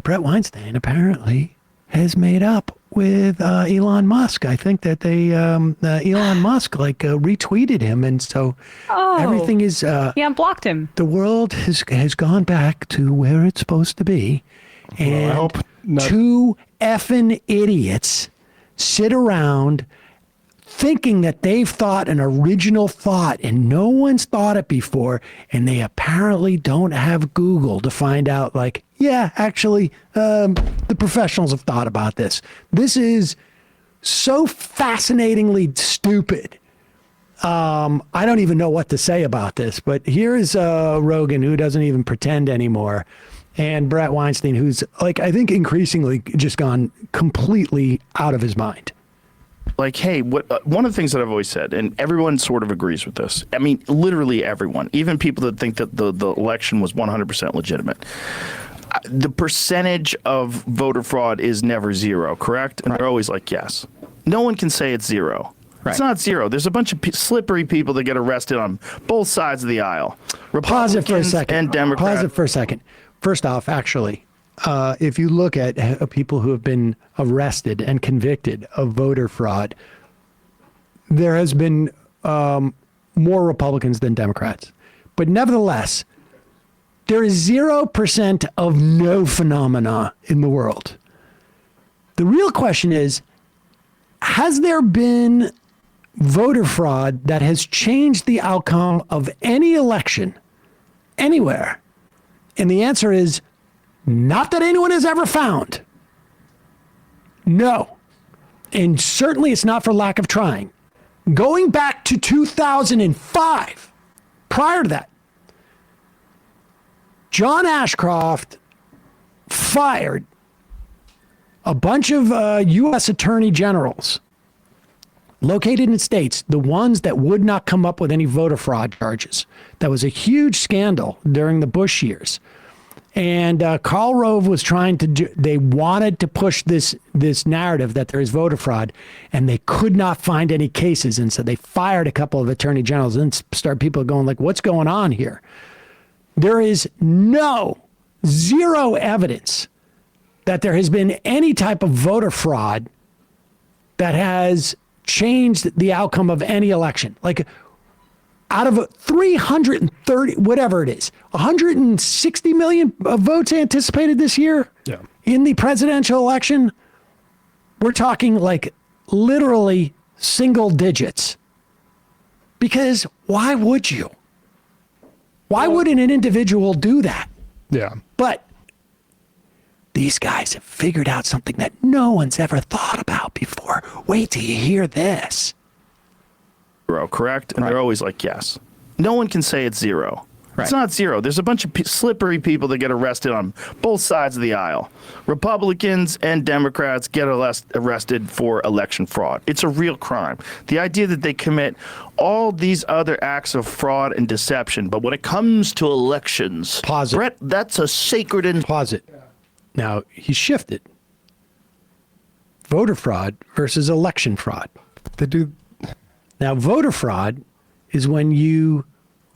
Brett Weinstein apparently has made up with Elon Musk. I think that Elon Musk retweeted him, and so everything is. Yeah, blocked him. The world has gone back to where it's supposed to be, and I hope not. Two effing idiots sit around thinking that they've thought an original thought and no one's thought it before, and they apparently don't have Google to find out, actually, the professionals have thought about this. This is so fascinatingly stupid. I don't even know what to say about this, but here's Rogan, who doesn't even pretend anymore, and Brett Weinstein, who's I think increasingly just gone completely out of his mind. Hey, one of the things that I've always said, and everyone sort of agrees with this. I mean, literally everyone, even people that think that the election was 100% legitimate. The percentage of voter fraud is never zero, correct? And they're always yes. No one can say it's zero. Right. It's not zero. There's a bunch of slippery people that get arrested on both sides of the aisle. Pause it for a second. And Democrats. Pause it for a second. First off, actually, if you look at people who have been arrested and convicted of voter fraud, there has been more Republicans than Democrats. But nevertheless, there is 0% of no phenomena in the world. The real question is, has there been voter fraud that has changed the outcome of any election anywhere? And the answer is, not that anyone has ever found. No. And certainly it's not for lack of trying. Going back to 2005, prior to that, John Ashcroft fired a bunch of U.S. attorney generals located in states, the ones that would not come up with any voter fraud charges. That was a huge scandal during the Bush years. And Karl Rove was trying to they wanted to push this narrative that there is voter fraud, and they could not find any cases. And so they fired a couple of attorney generals, and people going what's going on here? There is zero evidence that there has been any type of voter fraud that has changed the outcome of any election. Out of 330, whatever it is, 160 million votes anticipated this year in the presidential election, we're talking literally single digits. Because why would you? Why wouldn't an individual do that? Yeah. But these guys have figured out something that no one's ever thought about before. Wait till you hear this. Correct? And they're always yes. No one can say it's zero. Right. It's not zero. There's a bunch of slippery people that get arrested on both sides of the aisle. Republicans and Democrats get arrested for election fraud. It's a real crime. The idea that they commit all these other acts of fraud and deception, but when it comes to elections, pause it. Brett, that's a sacred and pause it. Now he shifted. Voter fraud versus election fraud. They do. Now, voter fraud is when you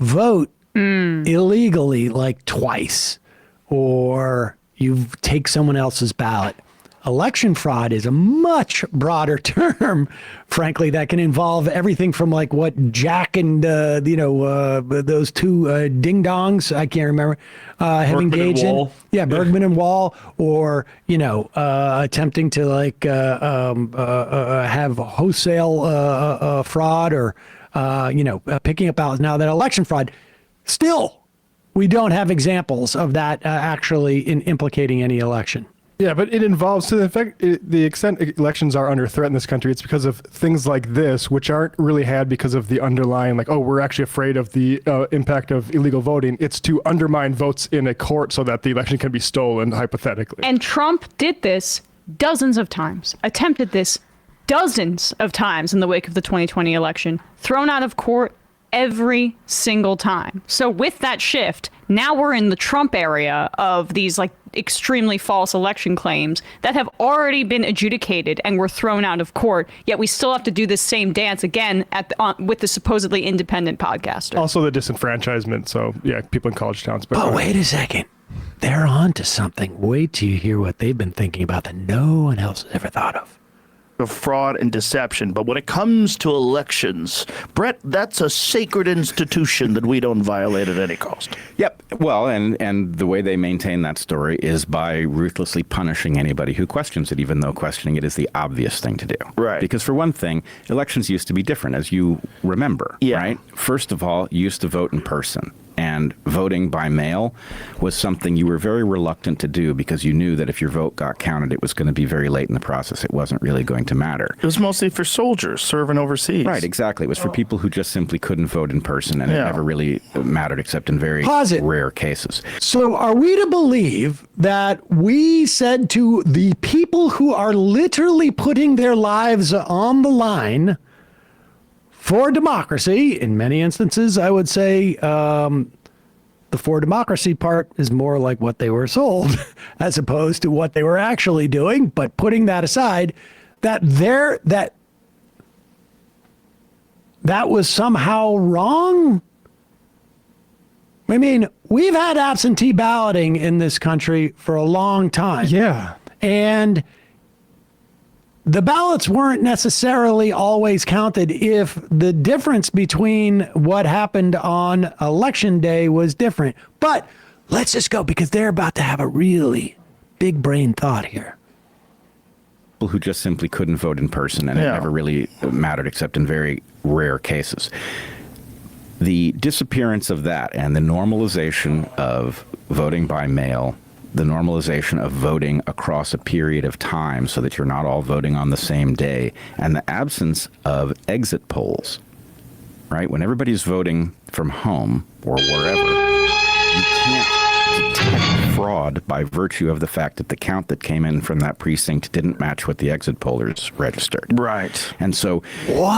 vote illegally twice, or you take someone else's ballot. Election fraud is a much broader term, frankly, that can involve everything from what Jack and those two ding-dongs, I can't remember, have engaged in. Yeah, Bergman and Wall, or attempting to have wholesale fraud, or picking up ballots. Now that election fraud, still we don't have examples of that actually implicating any election. Yeah, but it involves, to the extent elections are under threat in this country, it's because of things like this, which aren't really had because of the underlying, we're actually afraid of the impact of illegal voting. It's to undermine votes in a court so that the election can be stolen, hypothetically. And Trump did this dozens of times, attempted this dozens of times in the wake of the 2020 election, thrown out of court every single time. So with that shift, now we're in the Trump area of these extremely false election claims that have already been adjudicated and were thrown out of court, yet we still have to do this same dance again with the supposedly independent podcaster. Also the disenfranchisement, so yeah, people in college towns. But wait a second. they're on to something. Wait till you hear what they've been thinking about that no one else has ever thought of. Of fraud and deception. But when it comes to elections, Brett, that's a sacred institution that we don't violate at any cost. Yep. Well, and the way they maintain that story is by ruthlessly punishing anybody who questions it, even though questioning it is the obvious thing to do. Right. Because for one thing, elections used to be different, as you remember. Yeah. Right? First of all, you used to vote in person. And voting by mail was something you were very reluctant to do because you knew that if your vote got counted, it was going to be very late in the process. It wasn't really going to matter. It was mostly for soldiers serving overseas. Right, exactly. It was for people who just simply couldn't vote in person, and it never really mattered except in very rare cases. So are we to believe that we said to the people who are literally putting their lives on the line for democracy, in many instances, I would say the for democracy part is more like what they were sold as opposed to what they were actually doing. But putting that aside, that was somehow wrong. I mean, we've had absentee balloting in this country for a long time. Yeah. And the ballots weren't necessarily always counted if the difference between what happened on election day was different. But let's just go because they're about to have a really big brain thought here. People who just simply couldn't vote in person, and it never really mattered except in very rare cases. The disappearance of that and the normalization of voting by mail, the normalization of voting across a period of time so that you're not all voting on the same day, and the absence of exit polls, right? When everybody's voting from home or wherever, you can't detect fraud by virtue of the fact that the count that came in from that precinct didn't match what the exit pollers registered. Right. And so Wow.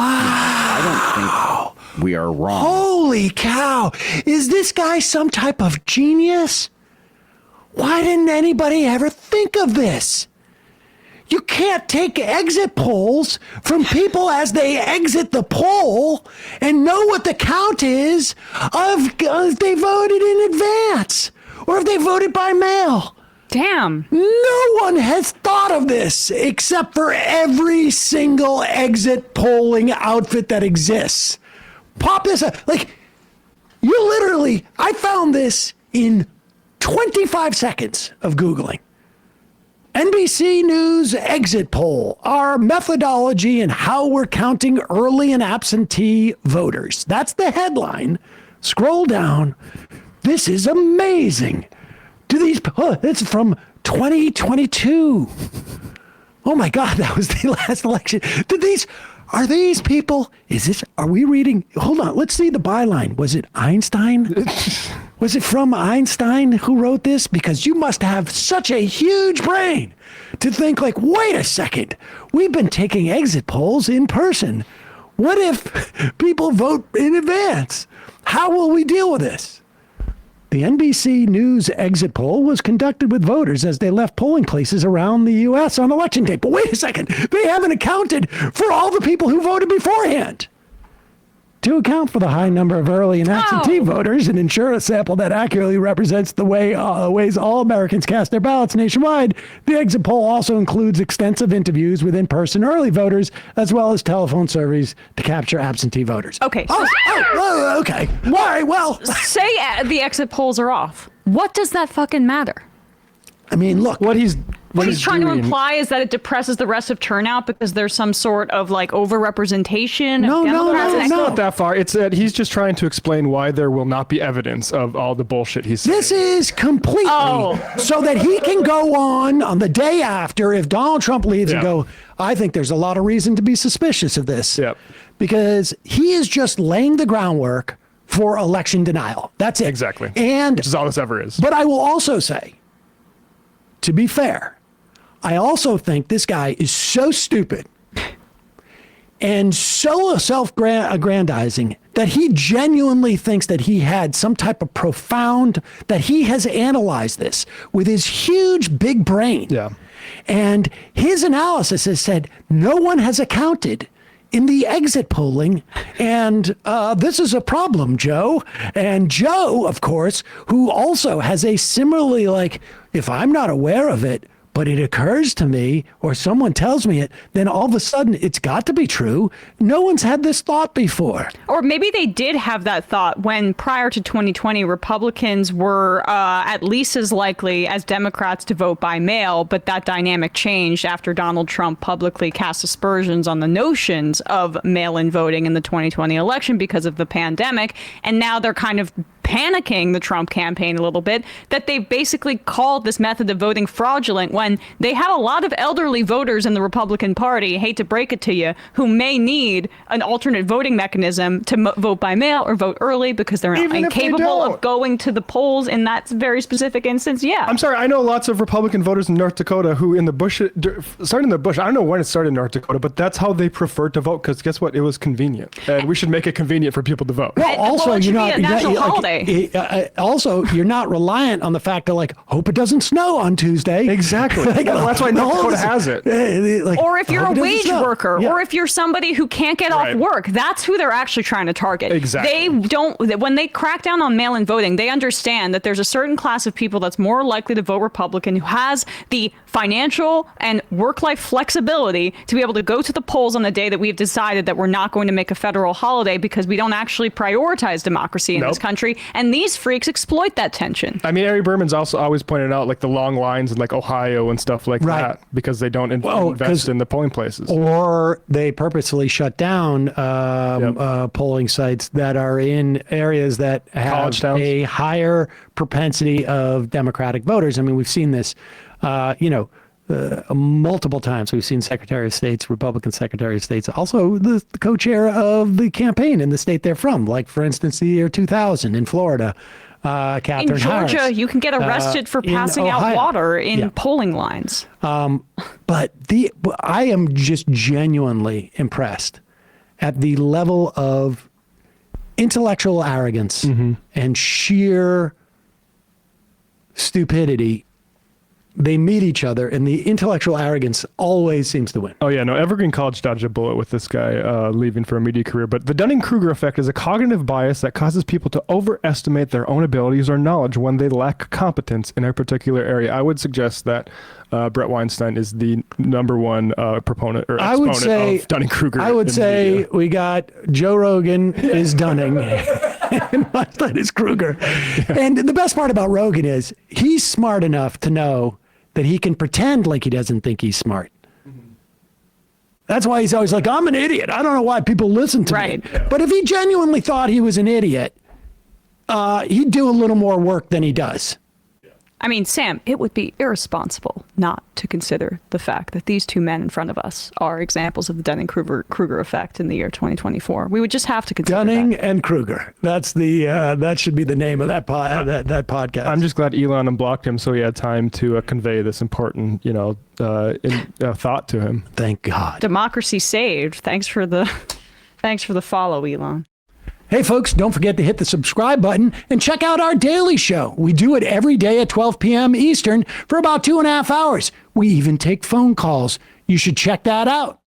I don't think we are wrong. Holy cow. Is this guy some type of genius? Why didn't anybody ever think of this? You can't take exit polls from people as they exit the poll and know what the count is of if they voted in advance or if they voted by mail. Damn. No one has thought of this except for every single exit polling outfit that exists. Pop this up. Like, you literally, I found this in 25 seconds of Googling. NBC News exit poll, our methodology and how we're counting early and absentee voters. That's the headline. Scroll down. This is amazing. It's from 2022. Oh my God, that was the last election. Are these people, are we reading? Hold on, let's see the byline. Was it Einstein? Was it from Einstein who wrote this? Because you must have such a huge brain to think like, wait a second, we've been taking exit polls in person. What if people vote in advance? How will we deal with this? The NBC News exit poll was conducted with voters as they left polling places around the U.S. on election day. But wait a second, they haven't accounted for all the people who voted beforehand. To account for the high number of early and absentee voters and ensure a sample that accurately represents the ways all Americans cast their ballots nationwide, the exit poll also includes extensive interviews with in-person early voters, as well as telephone surveys to capture absentee voters. Okay. Okay. All right, well. Say the exit polls are off. What does that fucking matter? I mean, look. What he's trying to doing- imply is that it depresses the rest of turnout because there's some sort of like overrepresentation. No, of Democrats. It's not that far. It's that he's just trying to explain why there will not be evidence of all the bullshit he's saying. This is completely so that he can go on the day after if Donald Trump leaves and go, I think there's a lot of reason to be suspicious of this. Yep. Because he is just laying the groundwork for election denial. That's it. Exactly. And Which is all this ever is. But I will also say, to be fair, I also think this guy is so stupid and so self-aggrandizing that he genuinely thinks that he had some type of profound, that he has analyzed this with his huge big brain. Yeah. And his analysis has said no one has accounted in the exit polling, and this is a problem, Joe. And Joe, of course, who also has a similarly, like, if I'm not aware of it, but it occurs to me, or someone tells me it, then all of a sudden it's got to be true. No one's had this thought before. Or maybe they did have that thought when prior to 2020, Republicans were at least as likely as Democrats to vote by mail, but that dynamic changed after Donald Trump publicly cast aspersions on the notions of mail-in voting in the 2020 election because of the pandemic. And now they're kind of panicking, the Trump campaign, a little bit, that they've basically called this method of voting fraudulent when they have a lot of elderly voters in the Republican Party, hate to break it to you, who may need an alternate voting mechanism to vote by mail or vote early because they're incapable of going to the polls in that very specific instance. Yeah. I'm sorry. I know lots of Republican voters in North Dakota who in the Bush, starting in the Bush, I don't know when it started in North Dakota, but that's how they preferred to vote because guess what? It was convenient. And we should make it convenient for people to vote. Well, also, it should be a national holiday. Also, you're not reliant on the fact that, like, hope it doesn't snow on Tuesday. Exactly. That's why North Dakota has it. Like, or if you're a hope it doesn't wage snow. worker, Yeah. or if you're somebody who can't get off work, that's who they're actually trying to target. Exactly. They don't, when they crack down on mail-in voting, they understand that there's a certain class of people that's more likely to vote Republican who has the financial and work-life flexibility to be able to go to the polls on the day that we've decided that we're not going to make a federal holiday because we don't actually prioritize democracy in this country. And these freaks exploit that tension. I mean, Ari Berman's also always pointed out like the long lines in like Ohio and stuff like that because they don't invest in the polling places. Or they purposely shut down polling sites that are in areas that have a higher propensity of Democratic voters. I mean, we've seen this, multiple times. We've seen Secretary of States, Republican Secretary of States, also the co-chair of the campaign in the state they're from. Like, for instance, the year 2000 in Florida. Catherine in Georgia, Harris. You can get arrested for passing out water in polling lines. But I am just genuinely impressed at the level of intellectual arrogance and sheer stupidity. They meet each other, and the intellectual arrogance always seems to win. Oh, yeah. No, Evergreen College dodged a bullet with this guy leaving for a media career. But the Dunning-Kruger effect is a cognitive bias that causes people to overestimate their own abilities or knowledge when they lack competence in a particular area. I would suggest that Brett Weinstein is the number one proponent or exponent of Dunning-Kruger. I would say we got Joe Rogan is Dunning. And Weinstein is Kruger. Yeah. And the best part about Rogan is he's smart enough to know that he can pretend like he doesn't think he's smart. That's why he's always like, I'm an idiot. I don't know why people listen to me. But if he genuinely thought he was an idiot, he'd do a little more work than he does. I mean, Sam, it would be irresponsible not to consider the fact that these two men in front of us are examples of the Dunning-Kruger effect in the year 2024. We would just have to consider Dunning and Kruger. That's the that should be the name of that podcast. I'm just glad Elon unblocked him so he had time to convey this important, thought to him. Thank God. Democracy saved. Thanks for the follow, Elon. Hey, folks, don't forget to hit the subscribe button and check out our daily show. We do it every day at 12 p.m. Eastern for about 2.5 hours. We even take phone calls. You should check that out.